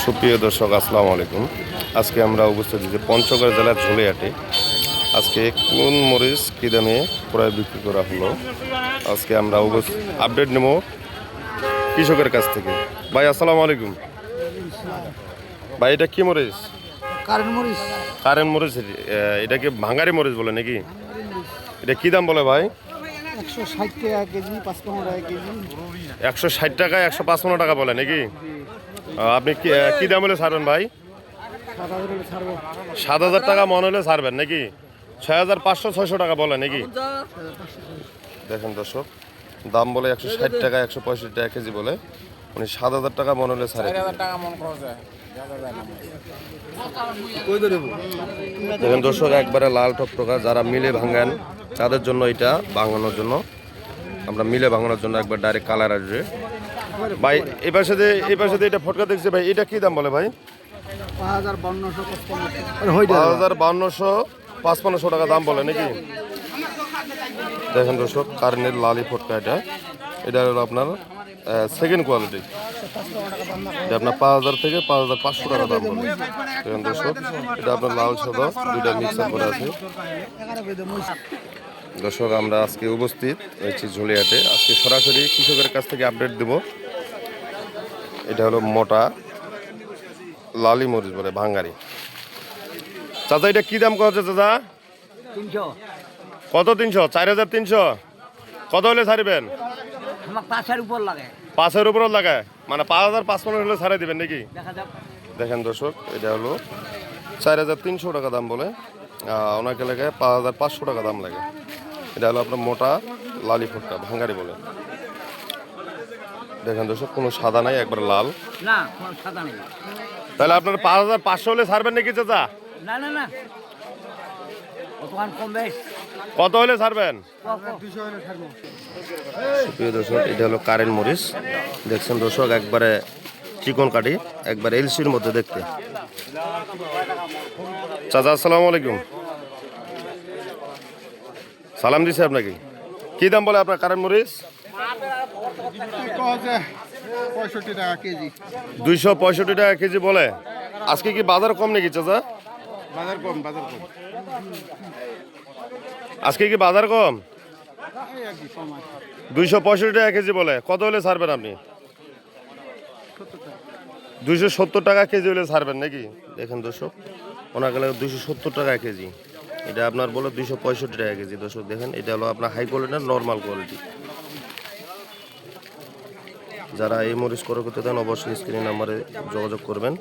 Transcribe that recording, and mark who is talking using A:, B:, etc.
A: সুপ্রিয় দর্শক আসসালামু আলাইকুম। আজকে আমরা উপস্থিত যে পঞ্চগড় জেলার ঝুলিয়াটে আজকে কোন মরিচ কী দামে ক্রয় বিক্রি করা হলো আজকে আমরা আপডেট নেব কৃষকের কাছ থেকে। ভাই আসসালামু আলাইকুম। ভাই এটা কি মরিচ? কারেন্ট মরিচ। এটা কি ভাঙ্গারি মরিচ বলে নাকি? এটা কি দাম বলে ভাই?
B: 160 টাকা কেজি, 55 টাকা কেজি।
A: 160 টাকা 155 টাকা বলে নাকি? আপনি কি দাম হলে ছাড়বেন ভাই? 7,000 টাকা মন হলে ছাড়বেন নাকি? 6,500-600 টাকা বলে নাকি? দেখেন দর্শক, দাম বলে 160 টাকা 165 টাকা কেজি বলে, উনি 7,000 টাকা মন হলে ছাড়ে। দেখেন দর্শক, একবারে লাল টকটকা। যারা মিলে ভাঙেন তাদের জন্য এটা ভাঙানোর জন্য, আমরা মিলে ভাঙানোর জন্য একবার ডাইরেক্ট কালার আসবে ভাই। এই পাশে এটা ফটকা দেখছি ভাই, এটা কি দাম বলে ভাই? 5,500-5,500 টাকা দাম বলে নাকি? দেখেন দর্শক, কারেন্টের লালি ফটকা এটা হলো আপনার সেকেন্ড কোয়ালিটি। এটা আপনার 5,000 থেকে 5,500 টাকা দাম বলে। দেখেন দর্শক, এটা আপনার লাল সাদা দুইটা মিক্সার করে আছে। দর্শক, আমরা আজকে উপস্থিত হয়েছি ঝুলিয়াতে। আজকে সরাসরি কৃষকের কাছ থেকে আপডেট দেব। এটা হলো মোটা লালি মরিচ বলে, ভাঙ্গারি। চাচা এটা কি দাম কত চাচা?
B: 300।
A: কত 300? 4,300। কত হলে ছাড়বেন?
B: আমার 5-এর উপর লাগে।
A: 5-এর উপর লাগায়, মানে 5,500 হলে ছাড়ে দিবেন নাকি?
B: দেখা যাক।
A: দেখেন দর্শক, এটা হলো 4,300 টাকা দাম বলে, ওনাকে লাগে 5,500 টাকা দাম লাগে। এটা হলো আপনার মোটা লালি ফটকা, ভাঙ্গারি বলে। দেখেন দর্শক, কোনো সাদা নাই, একবার লাল।
B: না, কোনো সাদা নেই।
A: তাহলে আপনার 5,500 হলে ছাড়বেন নাকি চাচা?
B: না না না, কতক্ষণ কম বেশ।
A: কত হলে ছাড়বেন?
B: 200 হলে ছাড়বো।
A: প্রিয় দর্শক, এটা হলো কারেন্ট মরিচ। দেখছেন দর্শক, একবারে চিকন কাটি, একবার এলসির মধ্যে দেখতে। চাচা আসসালামু আলাইকুম। সালাম দিছে আপনাকে। কি দাম বলে আপনার কারেন্ট মরিচ?
B: 65 টাকা কেজি।
A: 265 টাকা কেজি বলে। আজকে কি বাজার কম নাকি চাচা?
B: বাজার কম।
A: আজকে কি বাজার কম? 265 টাকা কেজি বলে। কত হলে ছাড়বেন আপনি? 270 টাকা কেজি হলে ছাড়বেন নাকি? দেখেন দর্শক, ওনার গেলে 270 টাকা কেজি। এটা আপনার বলে 265 টাকা কেজি। দর্শক দেখেন, এটা হলো আপনার হাই কোয়ালিটি, নর্মাল কোয়ালিটি। যারা এই মরিচ ক্রয় করতে দেন অবশ্যই স্ক্রিন নাম্বারে যোগাযোগ করবেন।